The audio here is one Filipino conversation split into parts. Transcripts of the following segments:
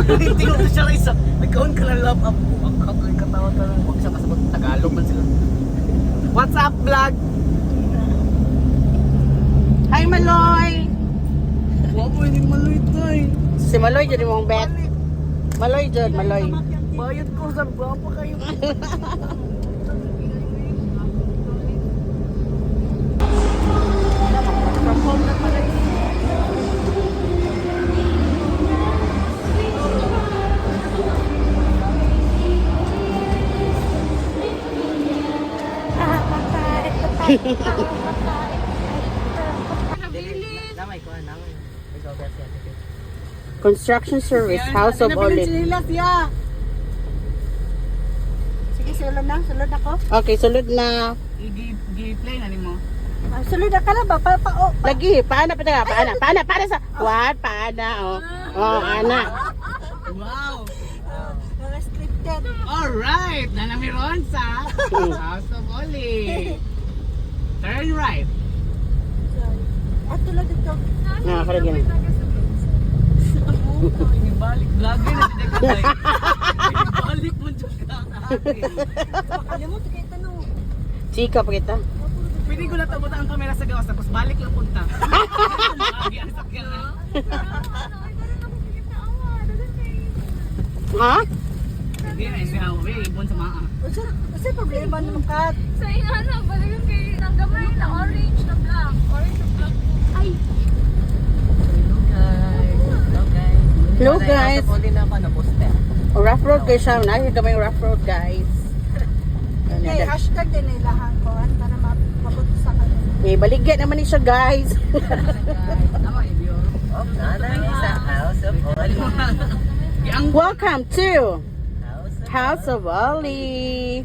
Tingnan ko siya rin sa nagkaon ka ng love up. Ang katawa ka lang. Huwag siya kasabot. Tagalog man sila. What's up, vlog? Hi, Maloy! Huwag mo, hindi maloy tayo. Si Maloy, dyan mong bet. Maloy dyan, Maloy. Bayad ko sa guwapa kayo. From home na pala yun. Namay ko, namay. Ikaw, Bessie, ate. Construction Service, House of Olive. Sige, sulod na. Sulod ako. Okay, sulod na. I-play na ni mo. Sulod na ka na ba? Lagi, paana pa taga, paana sa, what, paana, oh. Oh, ana. Wow! Mga scripted. Alright! Nanamiron sa House of Olive. Turn right. At tulad ito. Na, para ganun. Ibalik vlogger na din ako. Ibalik mo dyan ka. Alam mo, tigay tanong. Chika pa kita. Pwede ko na tabot ang kamera sa gawas tapos balik lang punta. Lagi ang sakyan na. Ha? Hindi na, si Hawe, ibon sa maa. Kasi problema naman ka. Sa inana, balikan kayo ng gamay na orange na black. Orange na black. Ay! Hello guys. Hello guys. Hello, guys. Pwede na ako na poster. Oh, rough road guys siya. Nakikita kami yung rough road guys. Okay, hashtag din ilahan ko para mabot sa kanila. May baligyan naman niya guys. Tama yun. Oh, nanay sa House of Olive. Welcome to House of Olive.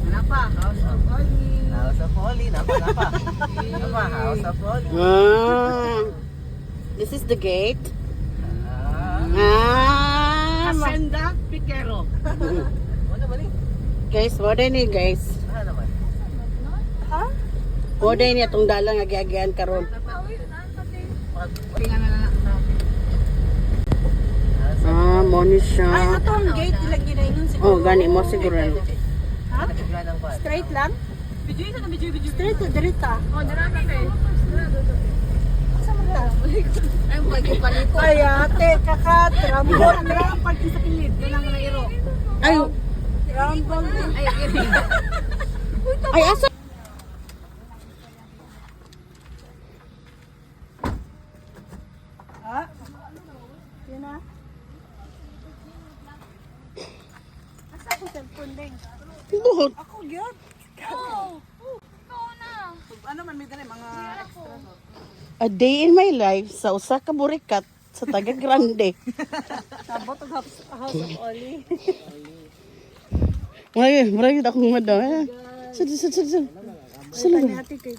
Kenapa? House of Olive. House of Olive. Napa? House of Olive. This is the gate. Hacienda Piquero. Ano ba ni? Guys, wala ni guys. Ano naman? Ha? Wala ni atong dalang agi-agian karon. Tingnan na Money siya. Ay, ito ang gate ilang ginayon siguro. Oh, gani mo siguro. Ha? Straight lang? Straight to dirita. Oh, darang ka kayo. Asa mo ka? Ay, buhay ko palito. Ay, ate, kakat. Rambol. Ang parking sa kilid. Yan ang nairo. Ay, Rambol. Ay, ay asa. Ha? Yun na. Asa ko cellphone din? Buhot. Ako gyud. oh! Ikaw na. Ano man may dali mga extra. A day in my life sa usa ka burikat sa Taga Grande. Sabot og House of Olive. Ay, marami akong madam. Sad. Ano natin kay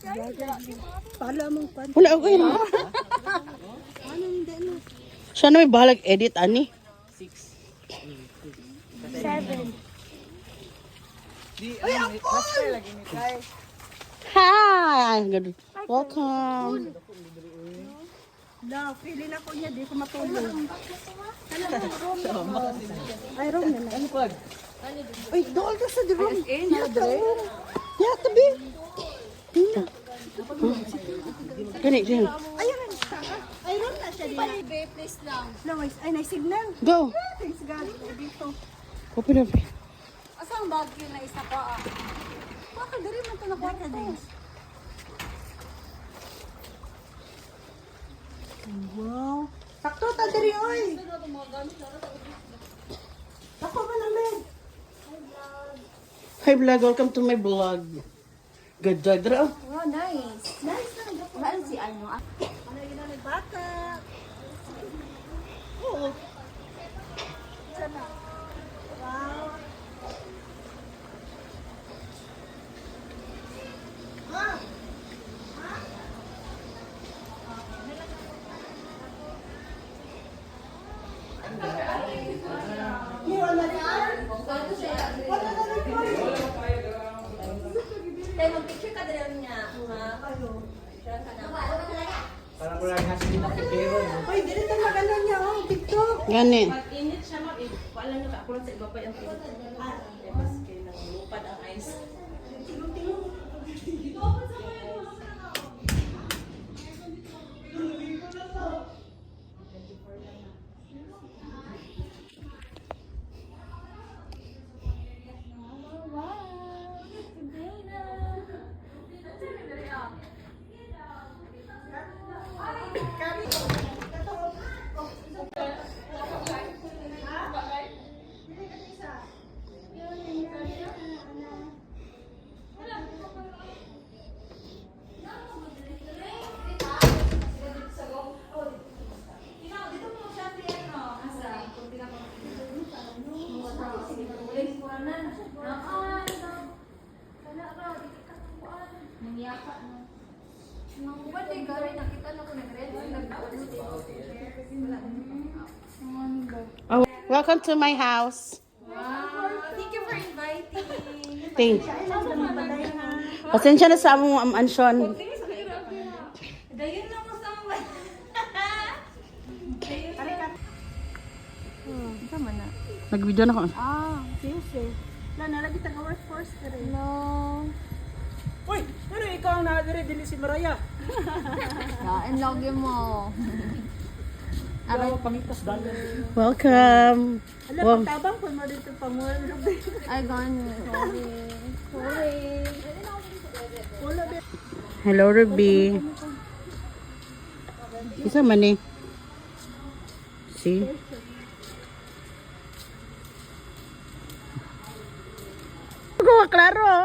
Pala mong pan. Wala ako yun. Ano hindi na? Siya na may bahalag edit, ani. 7. Ay, ang pool! Lagi ni Kai. Hi! Good. Welcome. Na, feeling ako niya, di ko matulog. Ay, room na na. Ano pag? Uy, doon ka sa room. Yeah, tabi. Gani, gani. Ayun na siya. Ay, room na siya diya. Babe, please lang. No, ay, na-signal. Go. Thanks God. Ay, dito. Open up. Asa ang bagyo na isa pa ah? Baka dari man ito nakuha din. Wow. Sakto ta diri oy. Ako ba namin? Hi vlog, welcome to my vlog. Good job, Dra. Oh, nice. Nice na. Ano si ano? Ano yun ang bata? Oo. Sana. Wow. Tayo mag-picture ka din niya. Ha? Picture ka na. Parang wala nga sila nakikiro. Uy, dili tayo mag-ano niya, oh, TikTok. Gani. Pag-init siya, ma'am. Wala nyo ka. Kulang sa iba pa yung pinto. Mas kailangan lupad ang ice. Oh, welcome to my house. Thank you for inviting. Thank. Pasensya na sa among ansyon. Dayon na mo sa Nag-video na ko. Ah, seriously. Wala na, lagi taga workforce ka rin. No. Uy, pero ikaw ang nakadiri, dili si Maraya. Kain lagi mo. Aray, pangitas dalan. Welcome. Alam, Wow. pagtabang po mo dito pang world. Ay, gani. Sorry. Wala ba? Hello, Ruby. Isa man eh. See? Gawa klaro.